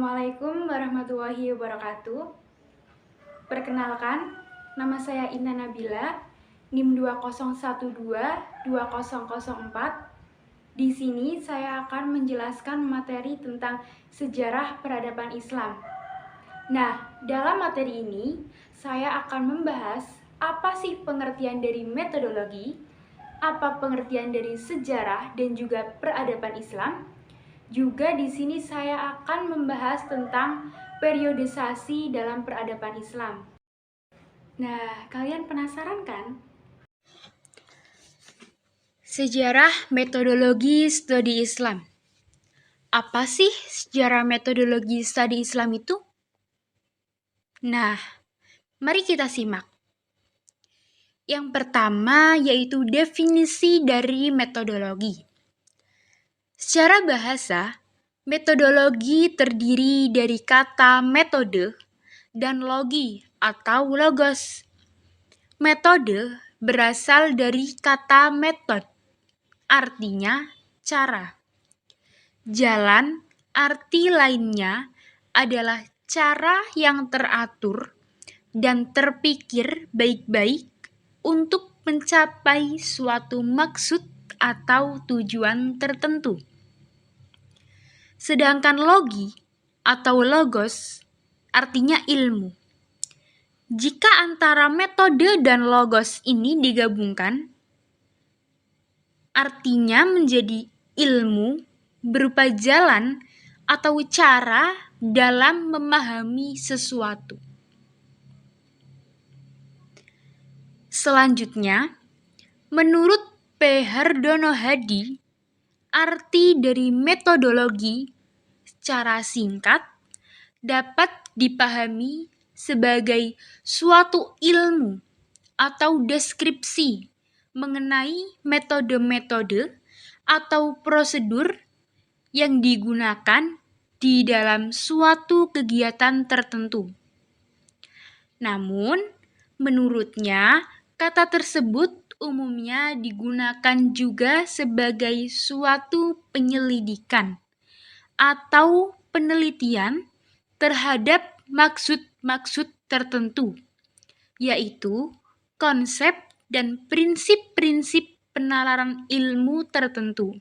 Assalamualaikum warahmatullahi wabarakatuh. Perkenalkan, nama saya Inna Nabila, NIM 20122004. Di sini saya akan menjelaskan materi tentang sejarah peradaban Islam. Nah, dalam materi ini saya akan membahas apa sih pengertian dari metodologi, apa pengertian dari sejarah dan juga peradaban Islam. Juga di sini saya akan membahas tentang periodisasi dalam peradaban Islam. Nah, kalian penasaran kan? Sejarah metodologi studi Islam. Apa sih sejarah metodologi studi Islam itu? Nah, mari kita simak. Yang pertama yaitu definisi dari metodologi. Secara bahasa, metodologi terdiri dari kata metode dan logi atau logos. Metode berasal dari kata metode, artinya cara. Jalan, arti lainnya adalah cara yang teratur dan terpikir baik-baik untuk mencapai suatu maksud atau tujuan tertentu. Sedangkan logi atau logos artinya ilmu. Jika antara metode dan logos ini digabungkan, artinya menjadi ilmu berupa jalan atau cara dalam memahami sesuatu. Selanjutnya, menurut P. Hardono Hadi, arti dari metodologi secara singkat dapat dipahami sebagai suatu ilmu atau deskripsi mengenai metode-metode atau prosedur yang digunakan di dalam suatu kegiatan tertentu. Namun, menurutnya, kata tersebut umumnya digunakan juga sebagai suatu penyelidikan atau penelitian terhadap maksud-maksud tertentu, yaitu konsep dan prinsip-prinsip penalaran ilmu tertentu,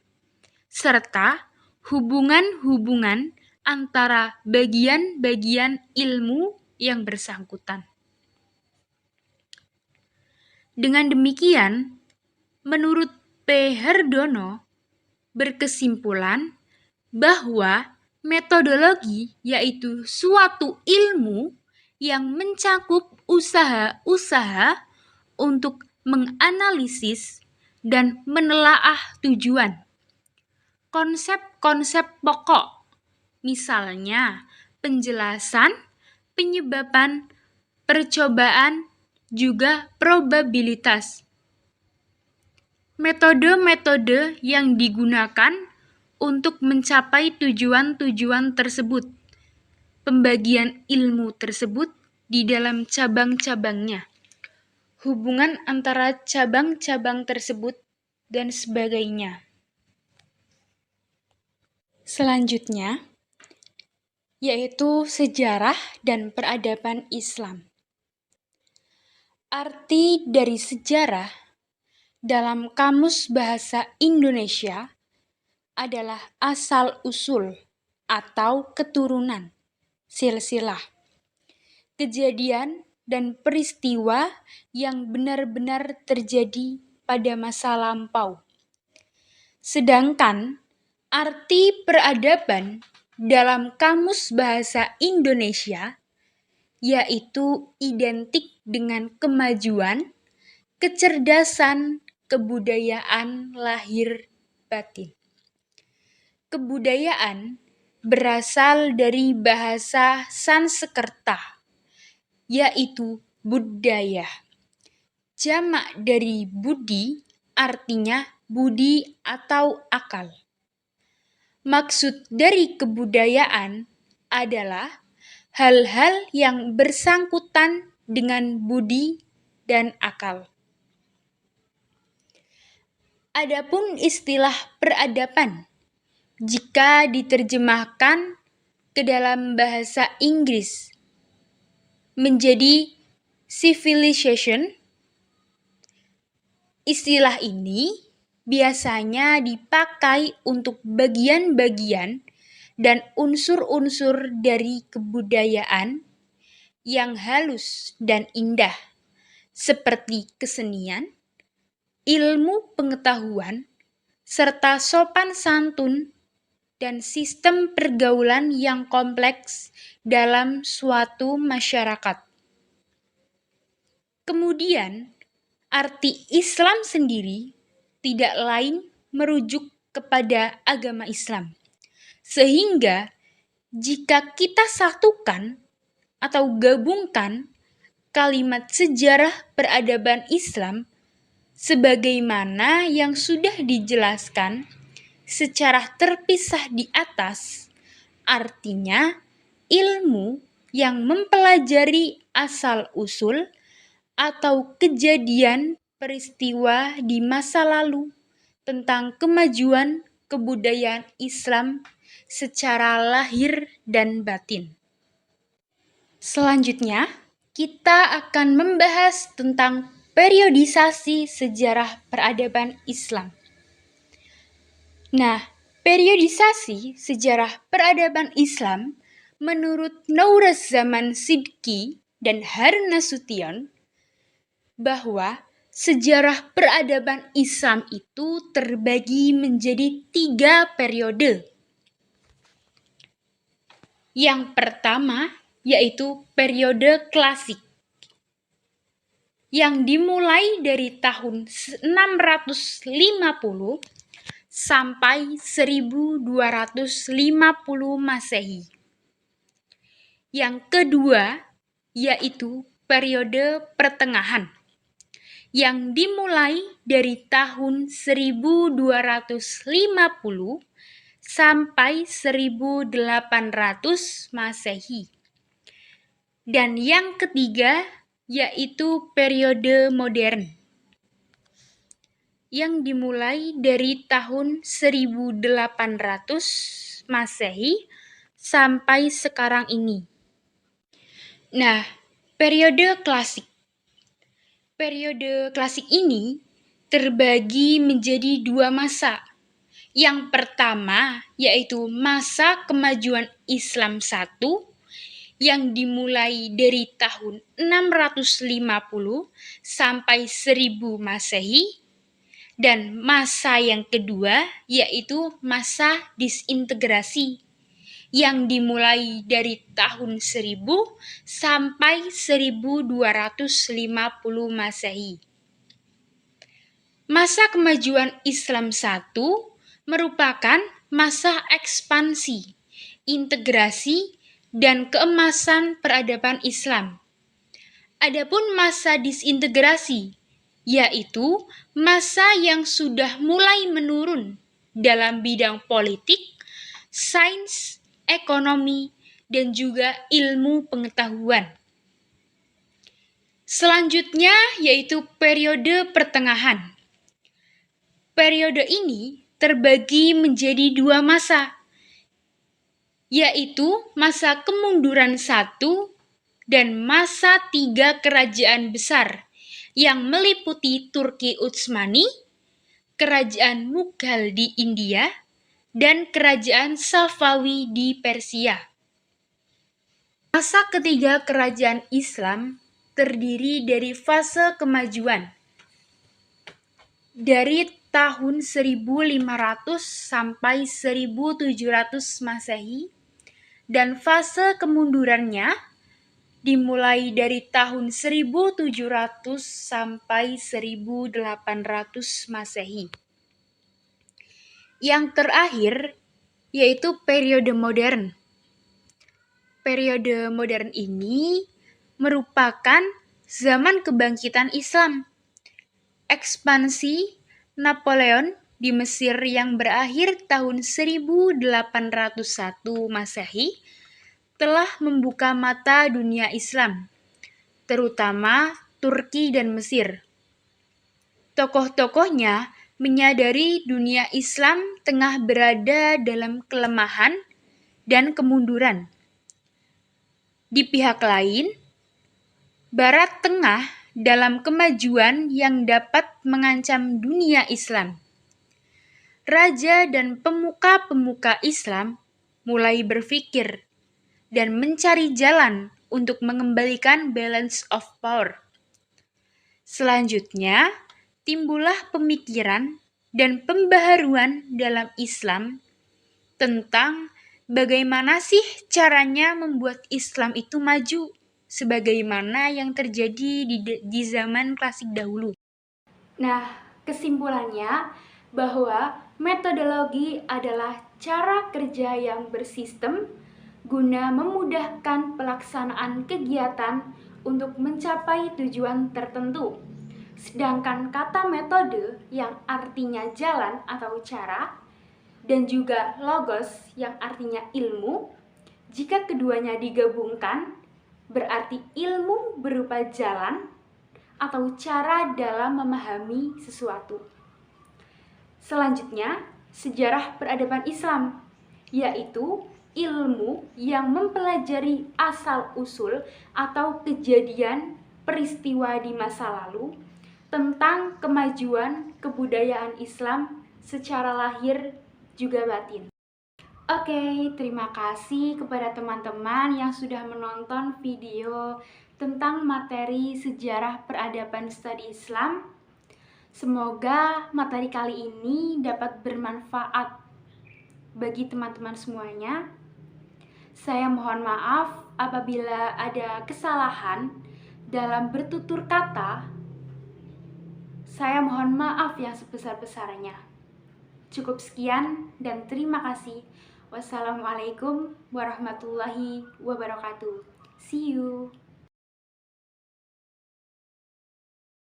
serta hubungan-hubungan antara bagian-bagian ilmu yang bersangkutan. Dengan demikian, menurut P. Hardono berkesimpulan bahwa metodologi yaitu suatu ilmu yang mencakup usaha-usaha untuk menganalisis dan menelaah tujuan, konsep-konsep pokok, misalnya penjelasan, penyebaban, percobaan, juga probabilitas. Metode-metode yang digunakan untuk mencapai tujuan-tujuan tersebut, pembagian ilmu tersebut di dalam cabang-cabangnya, hubungan antara cabang-cabang tersebut, dan sebagainya. Selanjutnya, yaitu sejarah dan peradaban Islam. Arti dari sejarah dalam Kamus Bahasa Indonesia adalah asal-usul atau keturunan, silsilah, kejadian dan peristiwa yang benar-benar terjadi pada masa lampau. Sedangkan arti peradaban dalam Kamus Bahasa Indonesia yaitu identik dengan kemajuan, kecerdasan, kebudayaan lahir batin. Kebudayaan berasal dari bahasa Sanskerta, yaitu budaya. Jamak dari budi artinya budi atau akal. Maksud dari kebudayaan adalah hal-hal yang bersangkutan dengan budi dan akal. Adapun istilah peradaban, jika diterjemahkan ke dalam bahasa Inggris menjadi civilization. Istilah ini biasanya dipakai untuk bagian-bagian dan unsur-unsur dari kebudayaan yang halus dan indah, seperti kesenian, ilmu pengetahuan, serta sopan santun dan sistem pergaulan yang kompleks dalam suatu masyarakat. Kemudian, arti Islam sendiri tidak lain merujuk kepada agama Islam. Sehingga jika kita satukan atau gabungkan kalimat sejarah peradaban Islam sebagaimana yang sudah dijelaskan secara terpisah di atas, artinya ilmu yang mempelajari asal-usul atau kejadian peristiwa di masa lalu tentang kemajuan kebudayaan Islam secara lahir dan batin. Selanjutnya, kita akan membahas tentang periodisasi sejarah peradaban Islam. Nah, periodisasi sejarah peradaban Islam menurut Nouruzaman Sidki dan Harun Nasution bahwa sejarah peradaban Islam itu terbagi menjadi 3 periode. Yang pertama yaitu periode klasik yang dimulai dari tahun 650 sampai 1250 Masehi. Yang kedua yaitu periode pertengahan yang dimulai dari tahun 1250 sampai 1800 Masehi. Dan yang ketiga yaitu periode modern yang dimulai dari tahun 1800 Masehi sampai sekarang ini. Nah, periode klasik. Periode klasik ini terbagi menjadi 2 masa. Yang pertama yaitu masa kemajuan Islam I yang dimulai dari tahun 650 sampai 1000 Masehi, dan masa yang kedua yaitu masa disintegrasi yang dimulai dari tahun 1000 sampai 1250 Masehi. Masa kemajuan Islam I merupakan masa ekspansi, integrasi, dan keemasan peradaban Islam. Adapun masa disintegrasi, yaitu masa yang sudah mulai menurun dalam bidang politik, sains, ekonomi, dan juga ilmu pengetahuan. Selanjutnya yaitu periode pertengahan. Periode ini terbagi menjadi 2 masa, yaitu masa kemunduran 1 dan masa 3 kerajaan besar yang meliputi Turki Utsmani, kerajaan Mughal di India, dan kerajaan Safawi di Persia. Masa ketiga kerajaan Islam terdiri dari fase kemajuan dari tahun 1500 sampai 1700 Masehi, dan fase kemundurannya dimulai dari tahun 1700 sampai 1800 Masehi. Yang terakhir yaitu periode modern. Periode modern ini merupakan zaman kebangkitan Islam, ekspansi Napoleon di Mesir yang berakhir tahun 1801 Masehi telah membuka mata dunia Islam, terutama Turki dan Mesir. Tokoh-tokohnya menyadari dunia Islam tengah berada dalam kelemahan dan kemunduran. Di pihak lain, Barat Tengah dalam kemajuan yang dapat mengancam dunia Islam. Raja dan pemuka-pemuka Islam mulai berpikir dan mencari jalan untuk mengembalikan balance of power. Selanjutnya, timbullah pemikiran dan pembaharuan dalam Islam tentang bagaimana sih caranya membuat Islam itu maju sebagaimana yang terjadi di zaman klasik dahulu. Nah, kesimpulannya bahwa metodologi adalah cara kerja yang bersistem guna memudahkan pelaksanaan kegiatan untuk mencapai tujuan tertentu. Sedangkan kata metode yang artinya jalan atau cara dan juga logos yang artinya ilmu, jika keduanya digabungkan berarti ilmu berupa jalan atau cara dalam memahami sesuatu. Selanjutnya, sejarah peradaban Islam, yaitu ilmu yang mempelajari asal-usul atau kejadian peristiwa di masa lalu tentang kemajuan kebudayaan Islam secara lahir juga batin. Oke, terima kasih kepada teman-teman yang sudah menonton video tentang materi sejarah peradaban studi Islam. Semoga materi kali ini dapat bermanfaat bagi teman-teman semuanya. Saya mohon maaf apabila ada kesalahan dalam bertutur kata. Saya mohon maaf yang sebesar-besarnya. Cukup sekian dan terima kasih. Wassalamualaikum warahmatullahi wabarakatuh. See you.